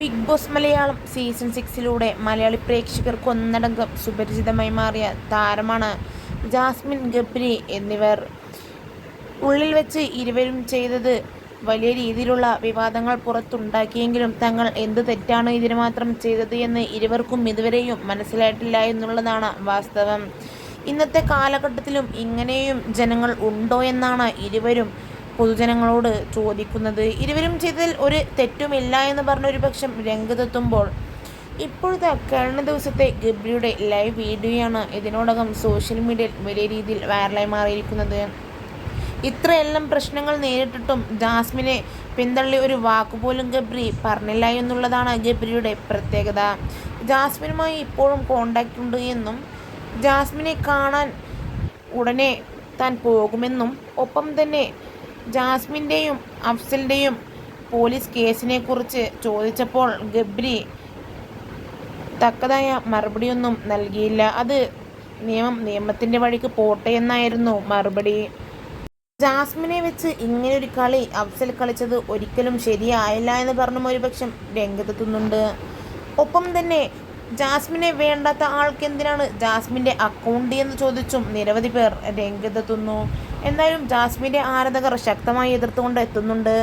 Big Boss Malayalam season 6 Malayali പ്രേക്ഷകർക്ക് ഒന്നടങ്കം സുപരിചിതമായി മാറിയ താരമാണ് ജാസ്മിൻ ഗബ്രി എന്നിവർ. ഉള്ളിൽ വെച്ച് ഇരുവരും ചെയ്തത് വലിയ രീതിയിലുള്ള വിവാദങ്ങൾ പുറത്തുണ്ടാക്കിയെങ്കിലും തങ്ങൾ എന്ത് തെറ്റാണ് ഇതിന് മാത്രം ചെയ്തത് എന്ന് ഇരുവർക്കും ഇതുവരെയും മനസ്സിലായിട്ടില്ല എന്നുള്ളതാണ് വാസ്തവം. ഇന്നത്തെ കാലഘട്ടത്തിലും ഇങ്ങനെയും ജനങ്ങൾ ഉണ്ടോ എന്നാണ് ഇരുവരും പൊതുജനങ്ങളോട് ചോദിക്കുന്നത്. ഇരുവരും ചെയ്തതിൽ ഒരു തെറ്റുമില്ല എന്ന് പറഞ്ഞ ഒരു പക്ഷം രംഗത്തെത്തുമ്പോൾ ഇപ്പോഴത്തെ കഴിഞ്ഞ ദിവസത്തെ ഗബ്രിയുടെ ലൈവ് വീഡിയോയാണ് ഇതിനോടകം സോഷ്യൽ മീഡിയയിൽ വലിയ രീതിയിൽ വൈറലായി മാറിയിരിക്കുന്നത്. ഇത്രയെല്ലാം പ്രശ്നങ്ങൾ നേരിട്ടിട്ടും ജാസ്മിനെ പിന്തള്ളി ഒരു വാക്കുപോലും ഗബ്രി പറഞ്ഞില്ല എന്നുള്ളതാണ് ഗബ്രിയുടെ പ്രത്യേകത. ജാസ്മിനുമായി ഇപ്പോഴും കോണ്ടാക്റ്റ് ഉണ്ട് എന്നും ജാസ്മിനെ കാണാൻ ഉടനെ താൻ പോകുമെന്നും ഒപ്പം തന്നെ ജാസ്മിൻ്റെയും അഫ്സലിൻ്റെയും പോലീസ് കേസിനെക്കുറിച്ച് ചോദിച്ചപ്പോൾ ഗബ്രി തക്കതായ മറുപടിയൊന്നും നൽകിയില്ല. അത് നിയമത്തിൻ്റെ വഴിക്ക് പോട്ടെ എന്നായിരുന്നു മറുപടി. ജാസ്മിനെ വെച്ച് ഇങ്ങനൊരു കളി അഫ്സൽ കളിച്ചത് ഒരിക്കലും ശരിയായില്ല എന്ന് പറഞ്ഞും ഒരുപക്ഷം രംഗത്തെത്തുന്നുണ്ട്. ഒപ്പം തന്നെ ജാസ്മിനെ വേണ്ടാത്ത ആൾക്ക് എന്തിനാണ് ജാസ്മിൻ്റെ അക്കൗണ്ട് എന്ന് ചോദിച്ചും നിരവധി പേർ രംഗത്തെത്തുന്നു. എന്തായാലും ജാസ്മിൻ്റെ ആരാധകർ ശക്തമായി എതിർത്തുകൊണ്ട് എത്തുന്നുണ്ട്.